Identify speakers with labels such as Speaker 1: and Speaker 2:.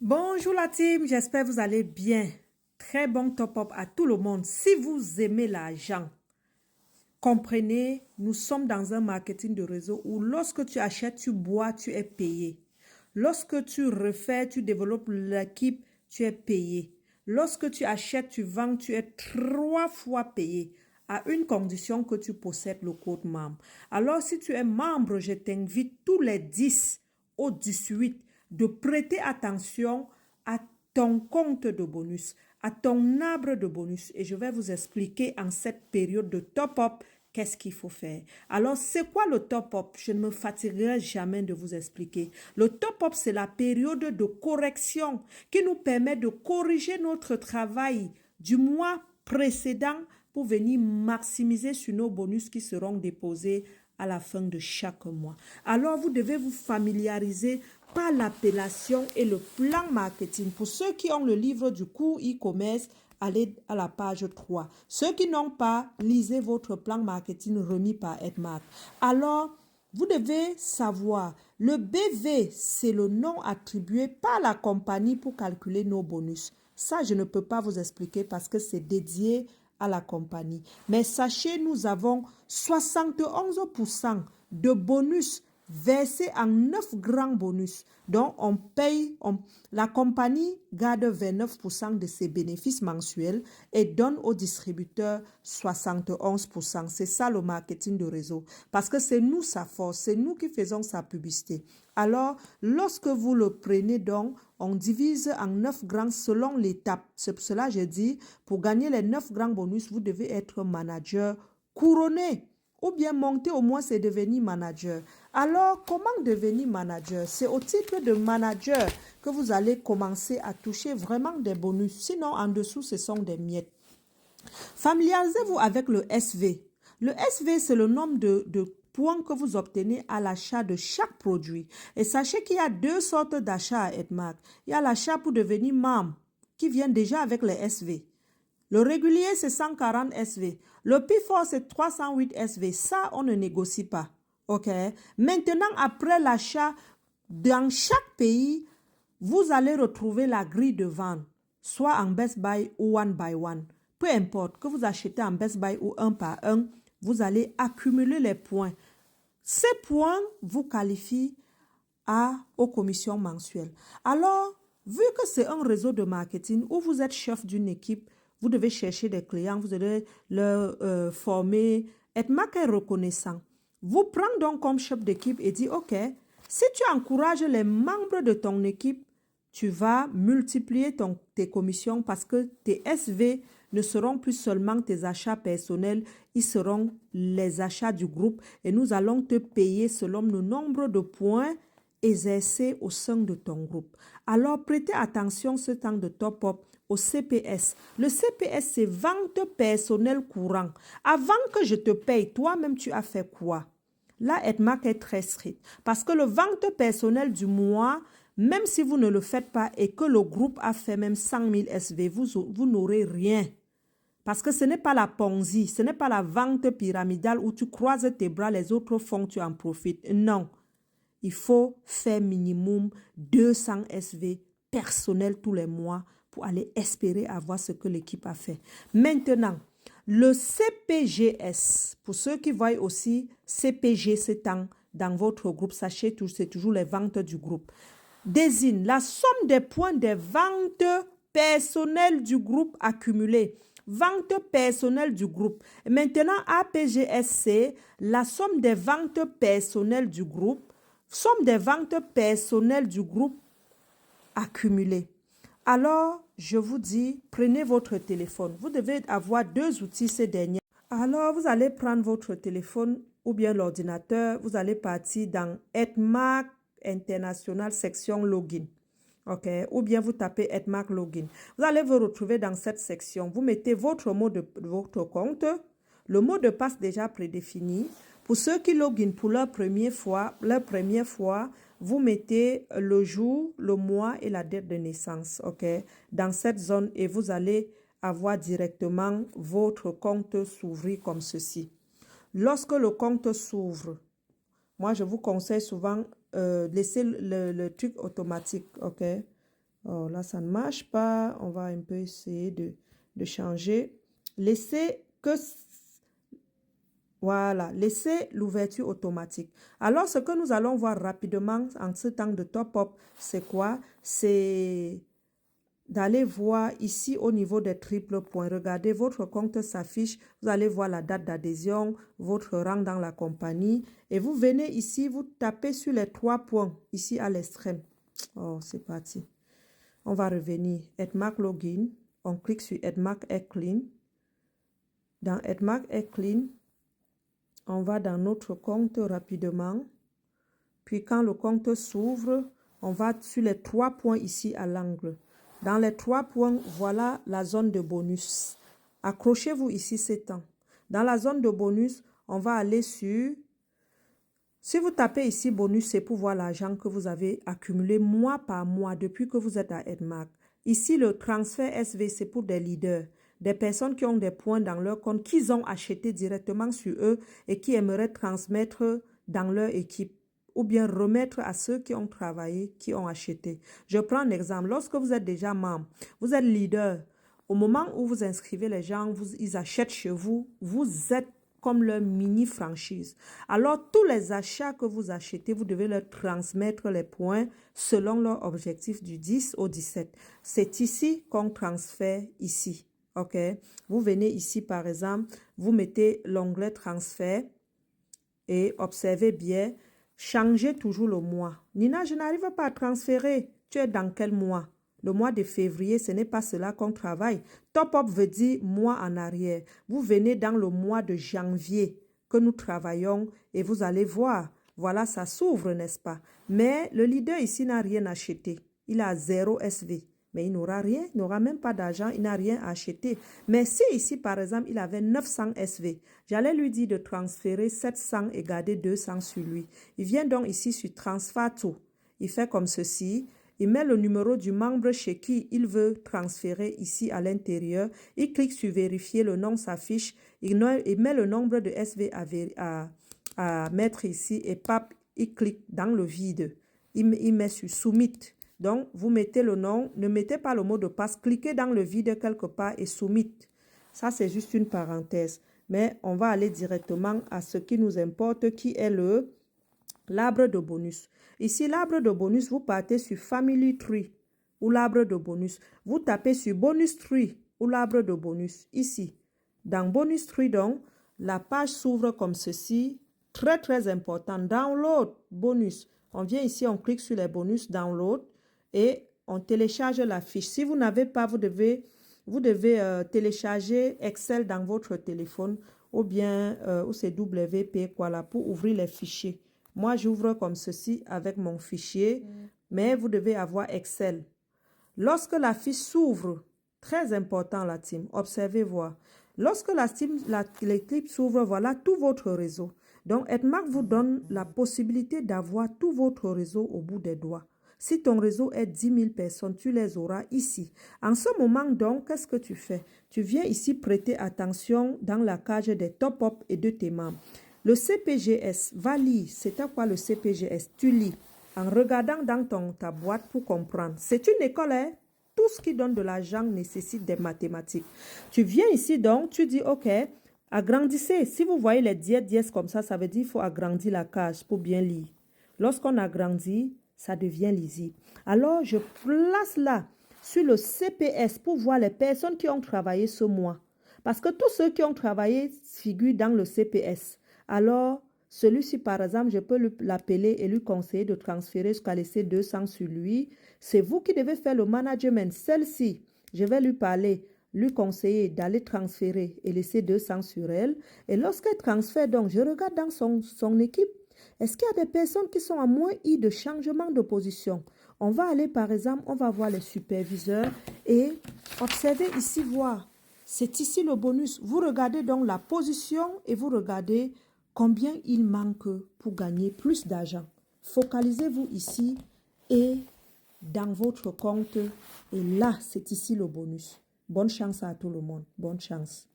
Speaker 1: Bonjour la team, j'espère que vous allez bien. Très bon top-up à tout le monde. Si vous aimez l'argent, comprenez, nous sommes dans un marketing de réseau où lorsque tu achètes, tu bois, tu es payé. Lorsque tu refais, tu développes l'équipe, tu es payé. Lorsque tu achètes, tu vends, tu es 3 fois payé à une condition que tu possèdes le code membre. Alors, si tu es membre, je t'invite tous les 10 au 18 de prêter attention à ton compte de bonus, à ton arbre de bonus. Et je vais vous expliquer en cette période de top-up qu'est-ce qu'il faut faire. Alors, c'est quoi le top-up? Je ne me fatiguerai jamais de vous expliquer. Le top-up, c'est la période de correction qui nous permet de corriger notre travail du mois précédent pour venir maximiser sur nos bonus qui seront déposés à la fin de chaque mois. Alors, vous devez vous familiariser par l'appellation et le plan marketing. Pour ceux qui ont le livre du cours e-commerce, allez à la page 3. Ceux qui n'ont pas, lisez votre plan marketing remis par Edmark. Alors, vous devez savoir, le BV, c'est le nom attribué par la compagnie pour calculer nos bonus. Ça, je ne peux pas vous expliquer parce que c'est dédié à la compagnie. Mais sachez, nous avons 71% de bonus versés en 9 grands bonus. Donc, on paye, la compagnie garde 29% de ses bénéfices mensuels et donne aux distributeurs 71%. C'est ça le marketing de réseau. Parce que c'est nous sa force, c'est nous qui faisons sa publicité. Alors, lorsque vous le prenez donc, on divise en 9 grands selon l'étape. C'est pour cela que je dis, pour gagner les 9 grands bonus, vous devez être manager couronné. Ou bien monter au moins, c'est devenir manager. Alors, comment devenir manager? C'est au titre de manager que vous allez commencer à toucher vraiment des bonus. Sinon, en dessous, ce sont des miettes. Familiarisez-vous avec le SV. Le SV, c'est le nombre de points que vous obtenez à l'achat de chaque produit. Et sachez qu'il y a 2 sortes d'achats à Edmark. Il y a l'achat pour devenir membre, qui vient déjà avec les SV. Le régulier, c'est 140 SV. Le plus fort, c'est 308 SV. Ça, on ne négocie pas. OK? Maintenant, après l'achat, dans chaque pays, vous allez retrouver la grille de vente, soit en Best Buy ou One by One. Peu importe, que vous achetez en Best Buy ou un par un, vous allez accumuler les points. Ces points vous qualifient aux commissions mensuelles. Alors, vu que c'est un réseau de marketing où vous êtes chef d'une équipe, vous devez chercher des clients, vous devez leur former, être marqué reconnaissant. Vous prenez donc comme chef d'équipe et dit, OK, si tu encourages les membres de ton équipe, tu vas multiplier tes commissions parce que tes SV ne seront plus seulement tes achats personnels, ils seront les achats du groupe et nous allons te payer selon le nombre de points exercés au sein de ton groupe. Alors, prêtez attention ce temps de top-up au CPS. Le CPS, c'est vente personnelle courant. Avant que je te paye, toi-même, tu as fait quoi? Là, Edmark est très strict parce que le vente personnelle du mois, même si vous ne le faites pas et que le groupe a fait même 100 000 SV, vous n'aurez rien. Parce que ce n'est pas la Ponzi, ce n'est pas la vente pyramidale où tu croises tes bras, les autres font, tu en profites. Non. Il faut faire minimum 200 SV personnels tous les mois pour aller espérer avoir ce que l'équipe a fait. Maintenant, le CPGS, pour ceux qui voient aussi CPG s'étend dans votre groupe, sachez que c'est toujours les ventes du groupe, désigne la somme des points des ventes personnelles du groupe accumulées. Vente personnelle du groupe. Et maintenant, APGS, c'est la somme des ventes personnelles du groupe, somme des ventes personnelles du groupe accumulées. Alors, je vous dis, prenez votre téléphone. Vous devez avoir 2 outils ces derniers. Alors, vous allez prendre votre téléphone ou bien l'ordinateur. Vous allez partir dans Edmark International section Login. OK? Ou bien vous tapez Edmark Login. Vous allez vous retrouver dans cette section. Vous mettez votre mot de votre compte. Le mot de passe déjà prédéfini. Pour ceux qui login pour leur première fois, vous mettez le jour, le mois et la date de naissance. OK? Dans cette zone et vous allez avoir directement votre compte s'ouvrir comme ceci. Lorsque le compte s'ouvre, moi je vous conseille souvent laisser le truc automatique, ok? Oh, là, ça ne marche pas. On va un peu essayer de changer. Laissez que... Voilà, laissez l'ouverture automatique. Alors, ce que nous allons voir rapidement en ce temps de top-up, c'est quoi? C'est d'aller voir ici au niveau des triples points. Regardez, votre compte s'affiche. Vous allez voir la date d'adhésion, votre rang dans la compagnie. Et vous venez ici, vous tapez sur les 3 points, ici à l'extrême. Oh, c'est parti. On va revenir. Edmark Login. On clique sur Edmark Air Clean. Dans Edmark Air Clean, on va dans notre compte rapidement. Puis quand le compte s'ouvre, on va sur les 3 points ici à l'angle. Dans les 3 points, voilà la zone de bonus. Accrochez-vous ici, c'est temps. Dans la zone de bonus, on va aller sur... Si vous tapez ici bonus, c'est pour voir l'argent que vous avez accumulé mois par mois depuis que vous êtes à Edmark. Ici, le transfert SV, c'est pour des leaders, des personnes qui ont des points dans leur compte, qu'ils ont acheté directement sur eux et qui aimeraient transmettre dans leur équipe ou bien remettre à ceux qui ont travaillé, qui ont acheté. Je prends un exemple. Lorsque vous êtes déjà membre, vous êtes leader, au moment où vous inscrivez les gens, ils achètent chez vous, vous êtes comme leur mini-franchise. Alors, tous les achats que vous achetez, vous devez leur transmettre les points selon leur objectif du 10 au 17. C'est ici qu'on transfère ici. OK? Vous venez ici, par exemple, vous mettez l'onglet transfert et observez bien, changez toujours le mois. Nina, je n'arrive pas à transférer. Tu es dans quel mois? Le mois de février, ce n'est pas cela qu'on travaille. Top Up veut dire mois en arrière. Vous venez dans le mois de janvier que nous travaillons et vous allez voir. Voilà, ça s'ouvre, n'est-ce pas? Mais le leader ici n'a rien acheté. Il a 0 SV. Mais il n'aura rien, il n'aura même pas d'argent, il n'a rien acheté. Mais si ici, par exemple, il avait 900 SV, j'allais lui dire de transférer 700 et garder 200 sur lui. Il vient donc ici sur Transfer To. Il fait comme ceci. Il met le numéro du membre chez qui il veut transférer ici à l'intérieur. Il clique sur vérifier, le nom s'affiche. Il met le nombre de SV à mettre ici et pap, il clique dans le vide. Il met sur Submit. Donc, vous mettez le nom, ne mettez pas le mot de passe, cliquez dans le vide quelque part et Submit. Ça, c'est juste une parenthèse. Mais on va aller directement à ce qui nous importe, qui est l'arbre de bonus. Ici, l'arbre de bonus, vous partez sur Family Tree ou l'arbre de bonus. Vous tapez sur Bonus Tree ou l'arbre de bonus. Ici, dans Bonus Tree, donc, la page s'ouvre comme ceci. Très, très important. Download, bonus. On vient ici, on clique sur les bonus, Download, et on télécharge la fiche. Si vous n'avez pas, vous devez télécharger Excel dans votre téléphone ou bien ou c'est WP quoi là pour ouvrir les fichiers. Moi, j'ouvre comme ceci avec mon fichier, mais vous devez avoir Excel. Lorsque la fiche s'ouvre, très important la team, observez voir. Lorsque l'équipe s'ouvre, voilà tout votre réseau. Donc, Edmark vous donne la possibilité d'avoir tout votre réseau au bout des doigts. Si ton réseau est 10 000 personnes, tu les auras ici. En ce moment, donc, qu'est-ce que tu fais? Tu viens ici prêter attention dans la cage des top-up et de tes membres. Le CPGS, va lire. C'est à quoi le CPGS? Tu lis en regardant dans ta boîte pour comprendre. C'est une école, hein? Tout ce qui donne de l'argent nécessite des mathématiques. Tu viens ici donc, tu dis, OK, agrandissez. Si vous voyez les dièses comme ça veut dire qu'il faut agrandir la cage pour bien lire. Lorsqu'on agrandit, ça devient lisible. Alors, je place là sur le CPS pour voir les personnes qui ont travaillé ce mois. Parce que tous ceux qui ont travaillé figurent dans le CPS. Alors, celui-ci, par exemple, je peux l'appeler et lui conseiller de transférer jusqu'à laisser 200 sur lui. C'est vous qui devez faire le management. Celle-ci, je vais lui parler, lui conseiller d'aller transférer et laisser 200 sur elle. Et lorsqu'elle transfère, donc, je regarde dans son équipe. Est-ce qu'il y a des personnes qui sont à moins I de changement de position? On va aller, par exemple, on va voir les superviseurs et observer ici, voir. C'est ici le bonus. Vous regardez donc la position et vous regardez combien il manque pour gagner plus d'argent. Focalisez-vous ici et dans votre compte. Et là, c'est ici le bonus. Bonne chance à tout le monde. Bonne chance.